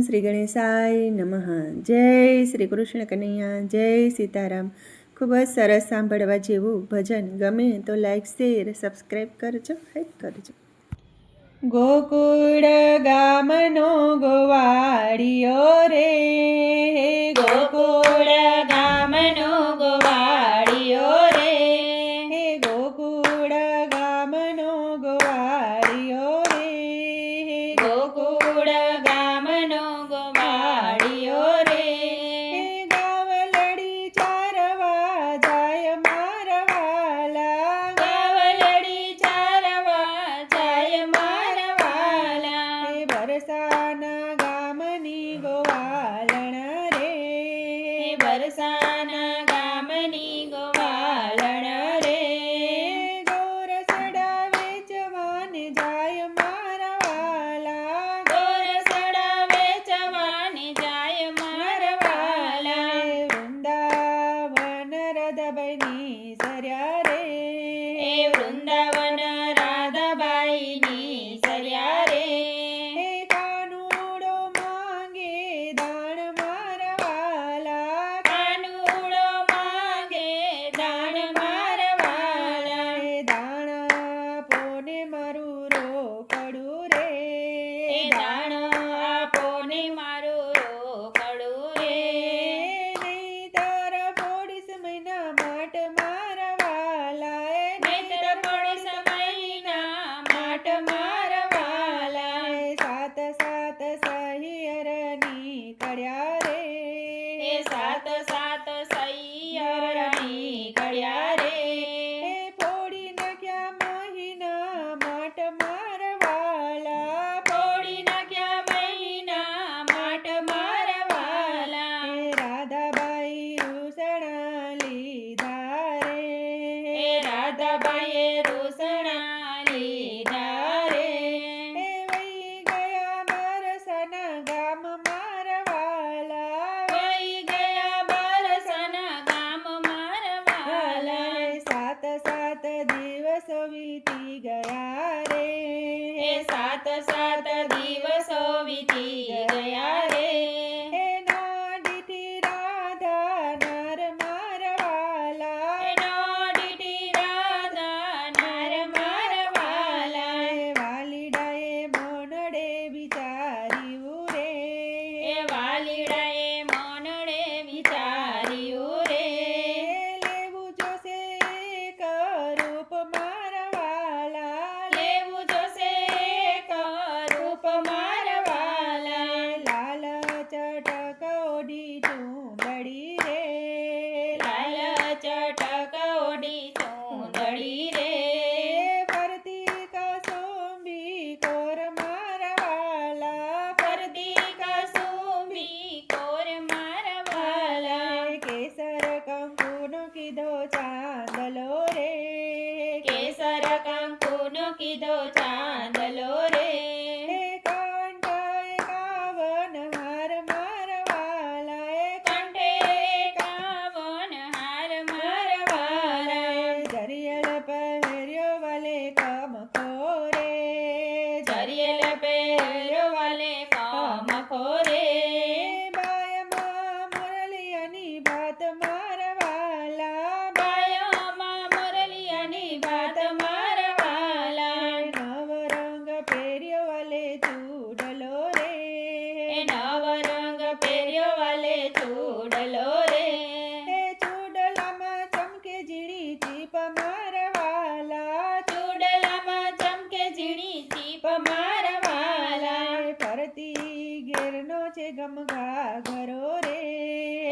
શ્રી ગણેશાય નમઃ. જય શ્રી કૃષ્ણ કનૈયા, જય સીતારામ. ખૂબ જ સરસ સાંભળવા જેવું ભજન. ગમે તો લાઈક, શેર, સબસ્ક્રાઈબ કરજો, હાઈપ કરજો. ગોકુળ ગામનો ગોવાળિયો રે, ગોકુળ ગામનો ગોવાળિયો રે, હે ગોકુળ ગામનો ગોવાળિયો રે, ગોકુળ ગામનો ગોવાળિયો રે, હે ગાવલડી ચારવા જાય મારા વાલા, ગાવલડી ચારવા જાય મારા વાલા, હે બરસાના ગામની ગોવાલણ રે, હે બરસાના ગામની ગોવાલણ રે, ગોરસડા વેચવાને જાય મારા વાલા, ગોરસડા વેચવાને જાય મારા વાલા, હે વૃંદાવન રાધાબાઈની સર્યા રે, એ વૃંદાવન રાધાબાઈની સર્યા રે, હે કાનુડો માંગે દાણ મારા વાલા, કાનુડો માંગે દાણ મારા વાલા, હે દાણા પોને મારું રોકડું રે, એ દાણ આપો ને મારું રોકડું રે, નહીંતર પોડીસ મહિના માટ મારા વાલા, નહીંતર પોડીસ મહિના માટ મારા વાલા, સાત સાત સહિયરની કળ્યા રે, એ સાત સાત સૈયરની કળ્યા રે, હે ફોડી નાખ્યા મહિના માટ મારા વાલા, ફોડી નાખ્યા મહિના માટ મારા વાલા, હે રાધાબાઈ રૂસણા લીધા રે, એ રાધાબાઈએ રૂસણા લીધા રે, હે વહી ગયા બરસના ગામ મારા વાલા, વહી ગયા બરસના ગામ મારા વાલા, સાત સાત દિવસો વીતી ગયા રે, એ સાત સાત દિવસો વીતી ગયા રે, હે નાડીથી રાધા નર મારા વાલા, એ દોડીથી રાધા નર મારા વાલા, હે વાલીડાએ મોનડે વિચાર્યું રે, એ વાલીડાએ મોનડે વિચાર્યું રે, લેવું જોશે એક રૂપ મારા વાલા, લેવું જોશે એક રૂપ મારા વાલા, લાલ ચટક ઓઢી ચૂંદડી રે, લાલ ચટક ઓઢી ચૂંદડી રે, ફરતી કસુંબી કોર મારા વાલા, ફરતી કસુંબી કોર મારા વાલા, કેસર કંકુનો કીધો ચાંદલો રે, કેસર કંકુનો કીધો ચાંદલો રે, હે કંઠ એકાવન હાર મારા વાલા, કંઠે કાવન હાર મારા વાલા, જરિયલ પહેર્યો વાલે કમખો રે, જરિયલ પહેર્યો વાલે કમખો રે, બાયમાં મુરલિયાની ભાત મારા વાલા, બાયોમાં મુરલિયાની ભાત મારા વાલા, નવરંગ પહેર્યો વાલે ચૂડલો રે, એ નવ રંગ પહેર્યો વાલે ચૂડલો રે, હે ચૂડલામાં ચમકે ઝીણી ચીપ મારા વાલા, ચૂડલામાં ચમકે ઝીણી ચીપ મારા વાલા, ફરતી ઘેરનો છે ગમગા ઘરો રે,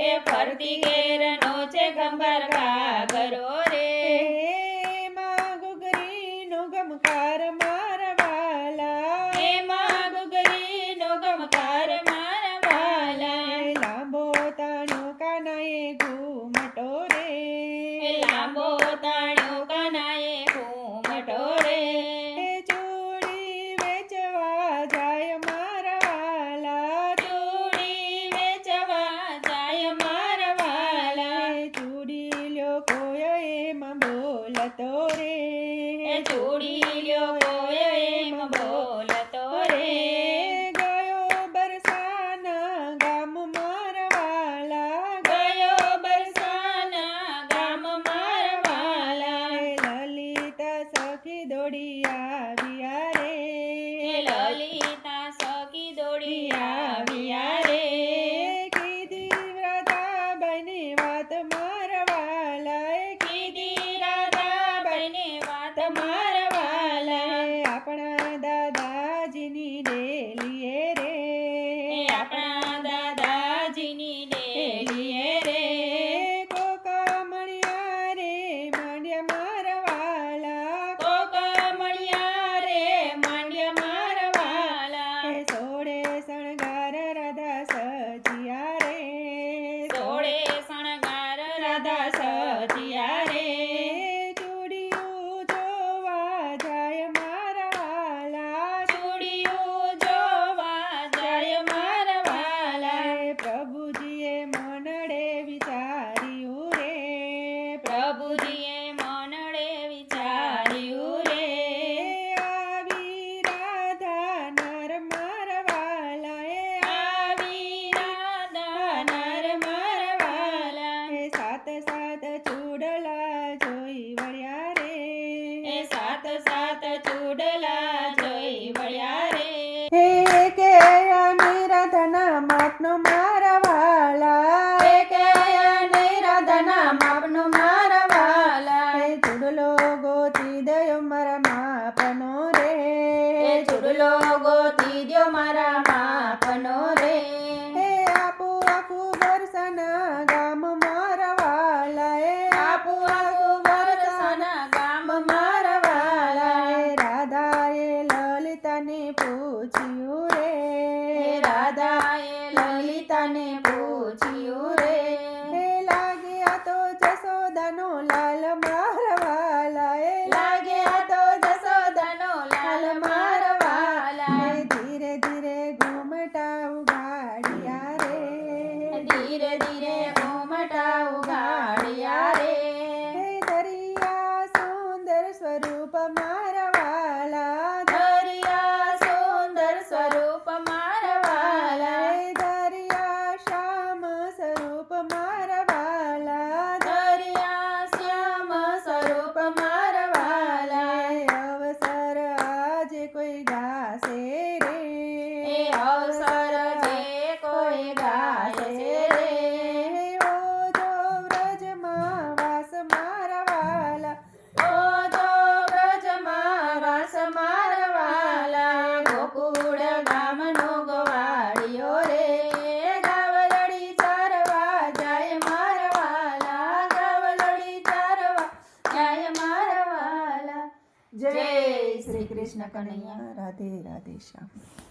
એ ફરતી ઘેરનો છે ગંભર ઘાઘરો રે, એમાં ઘૂઘરીનો ગમકાર મારા વાલા, એમાં ઘૂઘરીનો ગમકાર મારા વાલા, લાંબો તાણો કાનાએ ઘૂમટો રે, એ લાંબો તાણ્યો કાનાએ ઘૂમટો રે, હે ચૂડી વેચવા જાય મારા વાલા, ચૂડી વેચવા જાય મારા વાલા, હે ચૂડી લ્યો કોઈ એમાં બોલતો રે, એ ચૂડી લ્યો કોઈ એમ બોલતો રે, ગયો બરસાના સાત સાત ચૂડલા જોઈ વળ્યા રે હે કે નિરાધના માપનો મારા વાલા કે નિરાધના માપનો મારા વાલા હે ચૂડલો ગોતી દયો મારા માપનો રે ચૂડલો ગોતી દ્યો મારા માપનો રે હે આપુ આપુ વરસાના ગામ મારા વાલા હે આપુ આપુ વરસાના ગામ મારા વાલા હે રાધાએ લલિતાને પૂછ્યું રે રાધાએ લલિતાને પૂછ્યું રે હે લાગ્યા તો જસોદાનો લાલ મારા વાલા હે લાગ્યા તો જસોદાનો લાલ મારા વાલા હે ધીરે ધીરે ઘૂમટા ઉગાડ્યા રે ધીરે ધીરે ઘૂમટા ઉગાડ્યા રે હે દરિયા સુંદર સ્વરૂપ મારા વાલા દરિયા સુંદર સ્વરૂપ મારા વાલા હે દરિયા શ્યામ સ્વરૂપ મારા વાલા દરિયા શ્યામ સ્વરૂપ મારા વાલા હે અવસર આજે કોઈ ગાશે રે એ અવસર જે કોઈ ગાય છે રે હે ઓજો વ્રજમાં વાસ મારા વાલા ઓજો વ્રજમાં વાસ મારા વાલા ગોકુળ ગામનો ગવાડિયો રે ગાવલડી ચારવા જાય મારા વાલા ગાવલડી ચારવા જાય મારા વાલા જય શ્રી કૃષ્ણ કનૈયા રાધે રાધે શ્યામ